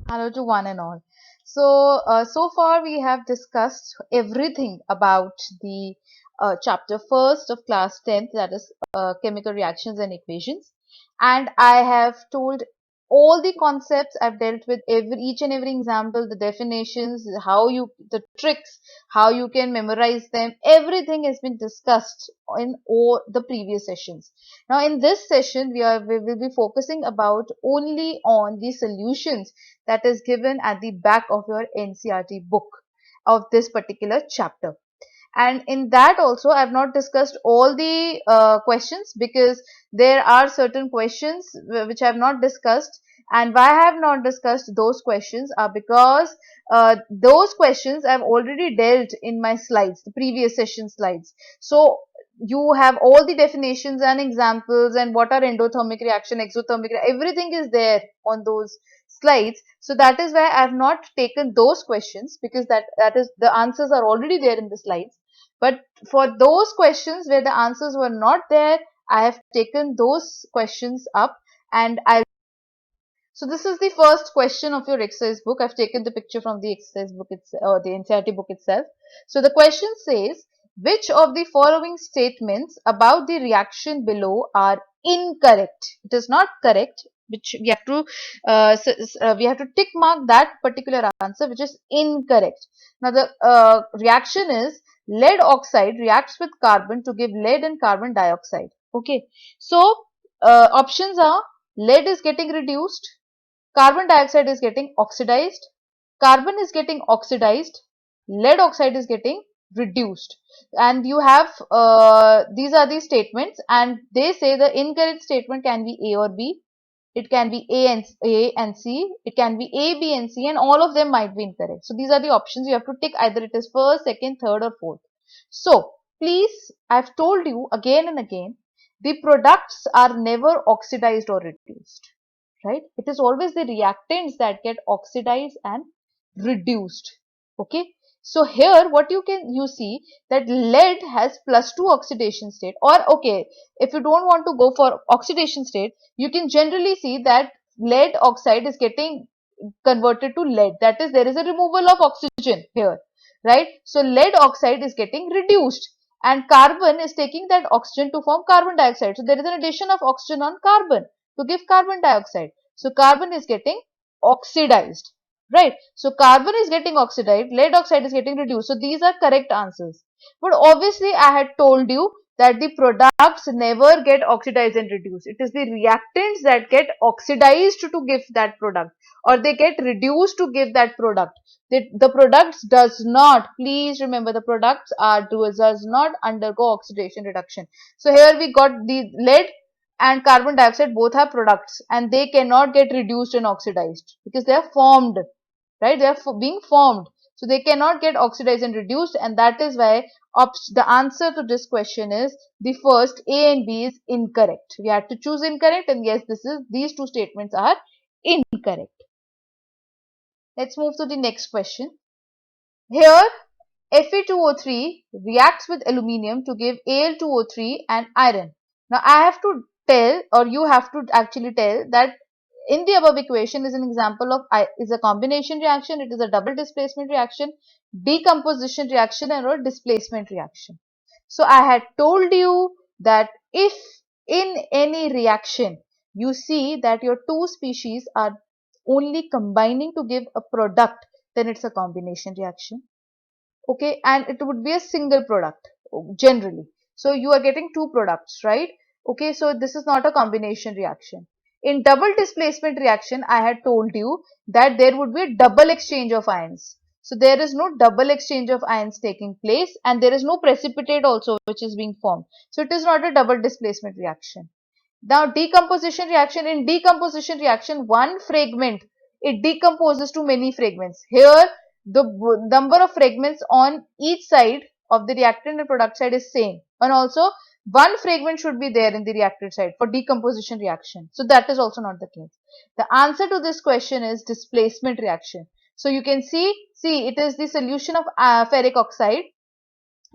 Hello to one and all. So far we have discussed everything about the chapter first of class 10th, that is chemical reactions and equations. And I have told all the concepts. I've dealt with each and every example, the definitions, the tricks, how you can memorize them. Everything has been discussed in all the previous sessions. Now in this session, we will be focusing about only on the solutions that is given at the back of your NCERT book of this particular chapter. And in that also, I have not discussed all the questions, because there are certain questions which I have not discussed. And why I have not discussed those questions are because those questions I have already dealt in my slides, the previous session slides. So you have all the definitions and examples and what are endothermic reaction, exothermic, everything is there on those slides. So that is why I have not taken those questions, because that is the answers are already there in the slides. But for those questions where the answers were not there, I have taken those questions up, and so this is the first question of your exercise book. I've taken the picture from the exercise book or the NCERT book itself. So the question says, which of the following statements about the reaction below are incorrect? It is not correct, which we have to tick mark that particular answer, which is incorrect. Now the reaction is lead oxide reacts with carbon to give lead and carbon dioxide. Okay, so options are: lead is getting reduced, carbon dioxide is getting oxidized, carbon is getting oxidized, lead oxide is getting reduced. And you have these are the statements, and they say the incorrect statement can be A or B. It can be A and C. It can be A, B, and C, and all of them might be incorrect. So these are the options. You have to tick either it is first, second, third, or fourth. So please, I've told you again and again, the products are never oxidized or reduced, right? It is always the reactants that get oxidized and reduced. Okay. So here what you see that lead has +2 oxidation state, or okay, if you don't want to go for oxidation state, you can generally see that lead oxide is getting converted to lead. That is, there is a removal of oxygen here, right? So lead oxide is getting reduced, and carbon is taking that oxygen to form carbon dioxide. So there is an addition of oxygen on carbon to give carbon dioxide. So carbon is getting oxidized, right? So carbon is getting oxidized, lead oxide is getting reduced. So these are correct answers. But obviously I had told you that the products never get oxidized and reduced. It is the reactants that get oxidized to give that product, or they get reduced to give that product. The products does not, please remember, the products does not undergo oxidation reduction. So here we got the lead and carbon dioxide both are products, and they cannot get reduced and oxidized because they are formed, right? They are being formed. So they cannot get oxidized and reduced, and that is why the answer to this question is the first A and B is incorrect. We had to choose incorrect, and yes, these two statements are incorrect. Let's move to the next question. Here, Fe2O3 reacts with aluminium to give Al2O3 and iron. Now, I have to tell, or you have to actually tell, that in the above equation is an example of is a combination reaction, it is a double displacement reaction, decomposition reaction, and or displacement reaction. So I had told you that if in any reaction you see that your two species are only combining to give a product, then it's a combination reaction. Okay, and it would be a single product generally. So you are getting two products, right? Okay, so this is not a combination reaction. In double displacement reaction, I had told you that there would be a double exchange of ions. So there is no double exchange of ions taking place, and there is no precipitate also which is being formed. So it is not a double displacement reaction. Now decomposition reaction, in decomposition reaction, one fragment, it decomposes to many fragments. Here the number of fragments on each side of the reactant and product side is same, and also one fragment should be there in the reactant side for decomposition reaction. So that is also not the case. The answer to this question is displacement reaction. So you can see it is the solution of ferric oxide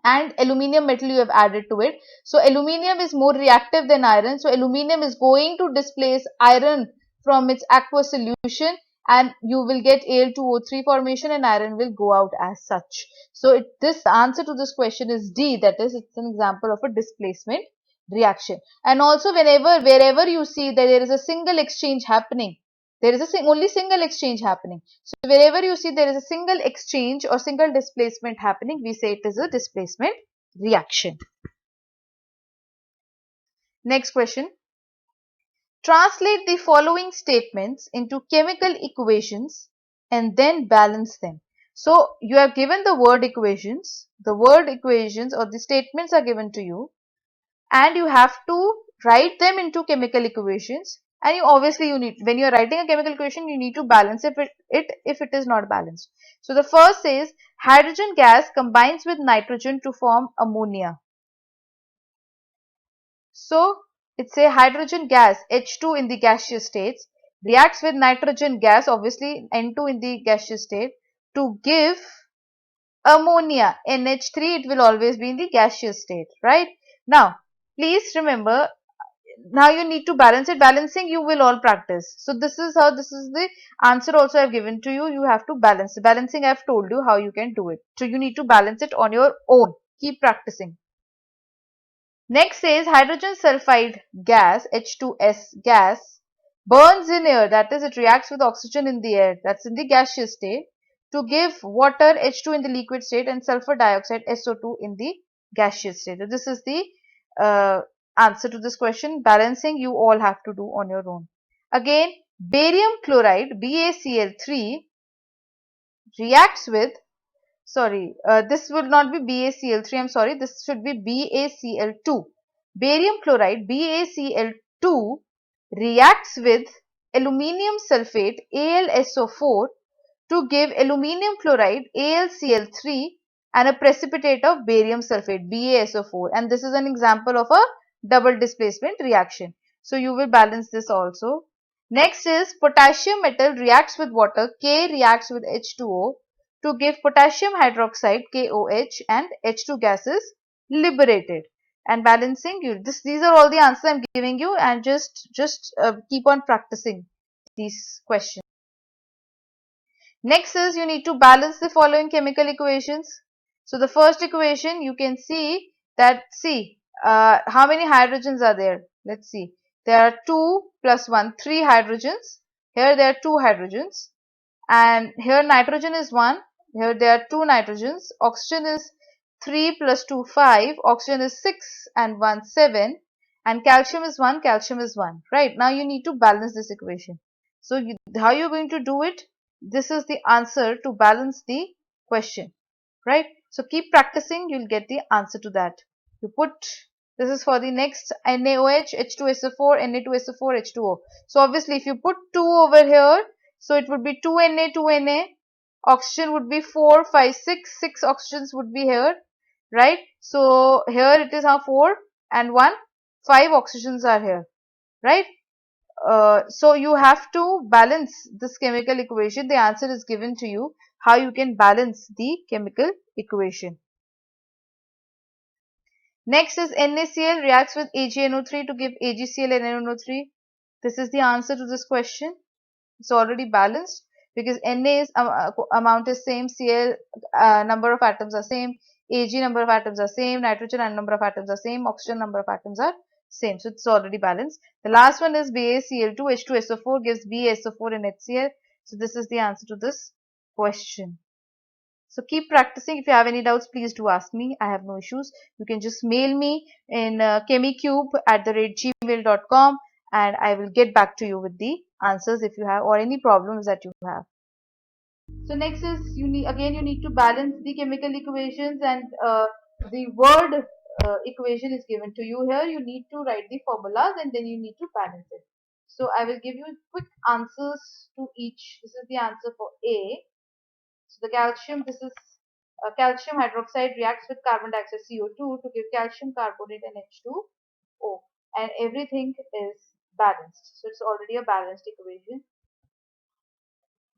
and aluminium metal you have added to it. So aluminium is more reactive than iron. So aluminium is going to displace iron from its aqueous solution, and you will get Al2O3 formation and iron will go out as such. So this answer to this question is D, that is, it's an example of a displacement reaction. And also wherever you see that there is a single exchange happening, there is only single exchange happening. So wherever you see there is a single exchange or single displacement happening, we say it is a displacement reaction. Next question. Translate the following statements into chemical equations and then balance them. So you are given the word equations or the statements are given to you, and you have to write them into chemical equations, and you need, when you are writing a chemical equation, you need to balance if it is not balanced. So the first says hydrogen gas combines with nitrogen to form ammonia. So it's a hydrogen gas H2 in the gaseous states reacts with nitrogen gas, obviously N2 in the gaseous state, to give ammonia NH3. It will always be in the gaseous state, right? Now please remember, now you need to balance it. Balancing you will all practice. So this is the answer also I have given to you. You have to balance. Balancing I have told you how you can do it. So you need to balance it on your own. Keep practicing. Next is hydrogen sulfide gas H2S gas burns in air, that is, it reacts with oxygen in the air, that's in the gaseous state, to give water H2 in the liquid state and sulfur dioxide SO2 in the gaseous state. So this is the answer to this question. Balancing you all have to do on your own. Again, barium chloride BaCl3 reacts with, this will not be BaCl3, I'm sorry, this should be BaCl2. Barium chloride BaCl2 reacts with aluminium sulfate AlSO4 to give aluminium chloride AlCl3 and a precipitate of barium sulfate BaSO4, and this is an example of a double displacement reaction. So you will balance this also. Next is potassium metal reacts with water, K reacts with H2O to give potassium hydroxide KOH and H2 gas is liberated. And balancing you, these are all the answers I'm giving you, and just keep on practicing these questions. Next is you need to balance the following chemical equations. So the first equation you can see that, how many hydrogens are there? Let's see. There are 2 plus 1, 3 hydrogens. Here there are 2 hydrogens, and here nitrogen is 1. Here there are 2 nitrogens. Oxygen is 3 plus 2, 5. Oxygen is 6 and 1, 7. And calcium is 1. Calcium is 1. Right. Now you need to balance this equation. So how you're going to do it? This is the answer to balance the question. Right. So keep practicing. You'll get the answer to that. You put, this is for the next NaOH, H2SO4, Na2SO4, H2O. So obviously if you put 2 over here, so it would be 2Na, 2Na. Oxygen would be 4, 5, 6. 6 oxygens would be here, right? So here it is 4 and 1. 5 oxygens are here, right? So you have to balance this chemical equation. The answer is given to you, how you can balance the chemical equation. Next is NaCl reacts with AgNO3 to give AgCl and NO3. This is the answer to this question. It's already balanced because Na is amount is same, Cl number of atoms are same, Ag number of atoms are same, nitrogen and number of atoms are same, oxygen number of atoms are same. So it's already balanced. The last one is BaCl2, H2SO4 gives BaSO4 and HCl. So this is the answer to this question. So keep practicing. If you have any doubts, please do ask me. I have no issues. You can just mail me in chemicube@gmail.com, and I will get back to you with the answers if you have, or any problems that you have. So next is you need to balance the chemical equations, and the word equation is given to you. Here you need to write the formulas and then you need to balance it. So I will give you quick answers to each. This is the answer for A. So the calcium, this is calcium hydroxide reacts with carbon dioxide CO2 to give calcium carbonate and H2O, and everything is balanced. So it's already a balanced equation.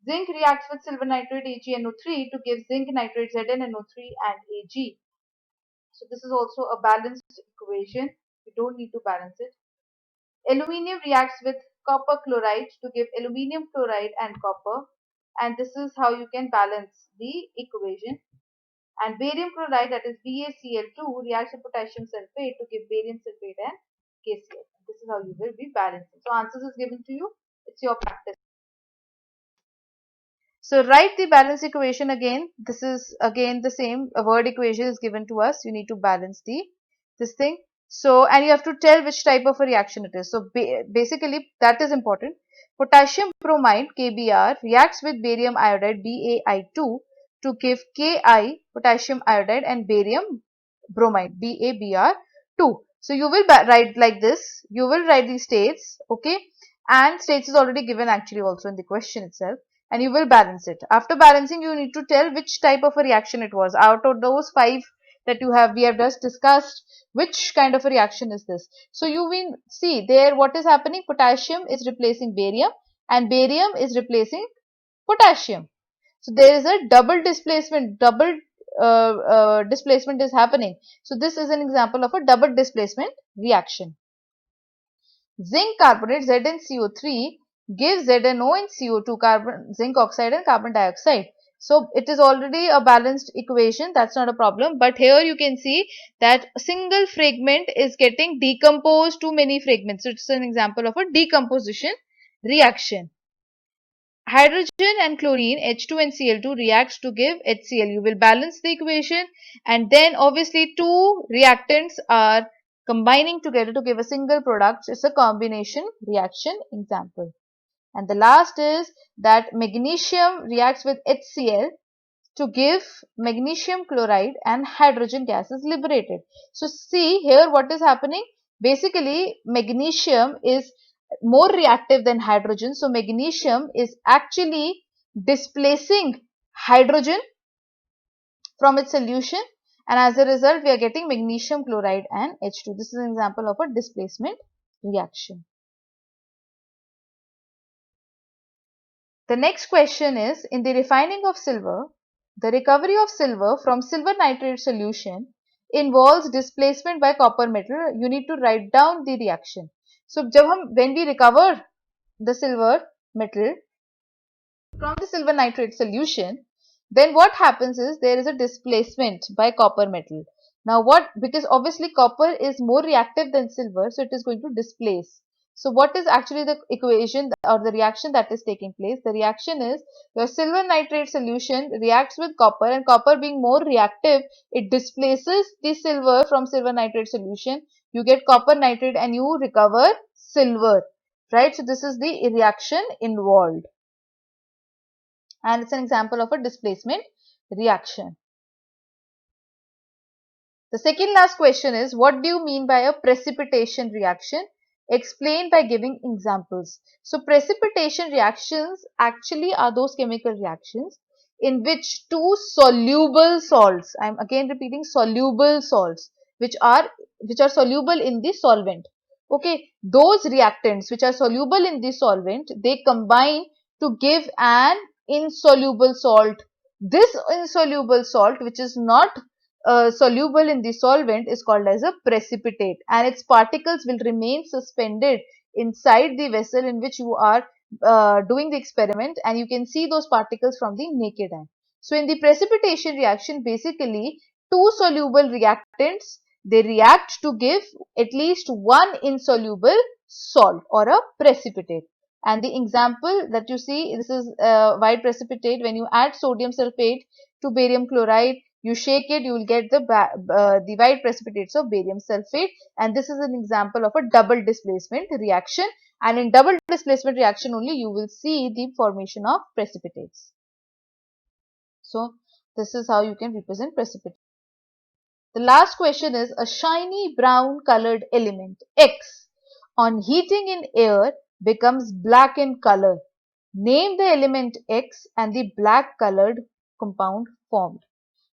Zinc reacts with silver nitrate AgNO3 to give zinc nitrate ZnNO3 and Ag. So this is also a balanced equation. You don't need to balance it. Aluminium reacts with copper chloride to give aluminium chloride and copper, and this is how you can balance the equation. And barium chloride, that is BaCl2, reacts with potassium sulfate to give barium sulfate and KCl. This is how you will be balancing. So answers is given to you. It's your practice. So write the balance equation again. This is again the same. A word equation is given to us. You need to balance this thing. So, and you have to tell which type of a reaction it is. So basically that is important. Potassium bromide KBr reacts with barium iodide BaI2 to give Ki potassium iodide and barium bromide BaBr2. So you will write like this. You will write the states, okay, and states is already given actually also in the question itself, and you will balance it. After balancing, you need to tell which type of a reaction it was. Out of those 5 that we have just discussed, which kind of a reaction is this? So you will see there what is happening. Potassium is replacing barium and barium is replacing potassium. So there is a double displacement, displacement is happening. So this is an example of a double displacement reaction. Zinc carbonate ZnCO3 gives ZnO in CO2, carbon, zinc oxide and carbon dioxide. So it is already a balanced equation, that's not a problem. But here you can see that a single fragment is getting decomposed to many fragments. So it's an example of a decomposition reaction. Hydrogen and chlorine H2 and Cl2 reacts to give HCl. You will balance the equation, and then obviously two reactants are combining together to give a single product. It's a combination reaction example. And the last is that magnesium reacts with HCl to give magnesium chloride and hydrogen gas is liberated. So see here what is happening. Basically magnesium is more reactive than hydrogen. So magnesium is actually displacing hydrogen from its solution, and as a result we are getting magnesium chloride and H2. This is an example of a displacement reaction. The next question is, in the refining of silver, the recovery of silver from silver nitrate solution involves displacement by copper metal. You need to write down the reaction. So when we recover the silver metal from the silver nitrate solution, then what happens is there is a displacement by copper metal. Now because obviously copper is more reactive than silver, so it is going to displace. So what is actually the equation or the reaction that is taking place? The reaction is your silver nitrate solution reacts with copper, and copper being more reactive, it displaces the silver from silver nitrate solution. You get copper nitrate and you recover silver, right? So this is the reaction involved, and it's an example of a displacement reaction. The second last question is, what do you mean by a precipitation reaction? Explain by giving examples. So precipitation reactions actually are those chemical reactions in which two soluble salts, I am again repeating, soluble salts, which are soluble in the solvent. Okay, those reactants which are soluble in the solvent, they combine to give an insoluble salt. This insoluble salt, which is not soluble in the solvent, is called as a precipitate, and its particles will remain suspended inside the vessel in which you are doing the experiment, and you can see those particles from the naked eye. So in the precipitation reaction, basically two soluble reactants, they react to give at least one insoluble salt or a precipitate. And the example that you see, this is white precipitate. When you add sodium sulfate to barium chloride, you shake it, you will get the white precipitates of barium sulfate, and this is an example of a double displacement reaction. And in double displacement reaction only you will see the formation of precipitates. So this is how you can represent precipitate. The last question is, a shiny brown colored element X on heating in air becomes black in color. Name the element X and the black colored compound formed.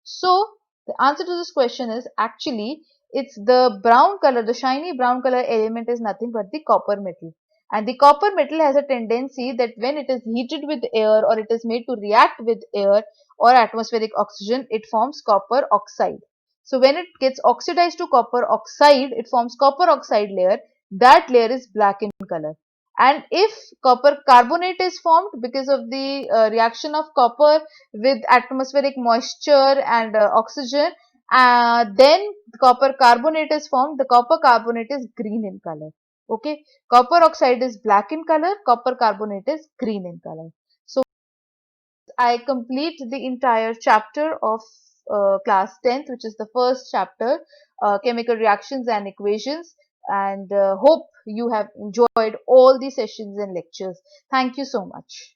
So the answer to this question is actually it's the brown color, the shiny brown color element is nothing but the copper metal. And the copper metal has a tendency that when it is heated with air or it is made to react with air or atmospheric oxygen, it forms copper oxide. So when it gets oxidized to copper oxide, it forms copper oxide layer. That layer is black in color. And if copper carbonate is formed because of the reaction of copper with atmospheric moisture and oxygen, then copper carbonate is formed. The copper carbonate is green in color. Okay, copper oxide is black in color, copper carbonate is green in color. So I complete the entire chapter of class 10th, which is the first chapter, chemical reactions and equations, and hope you have enjoyed all the sessions and lectures. Thank you so much.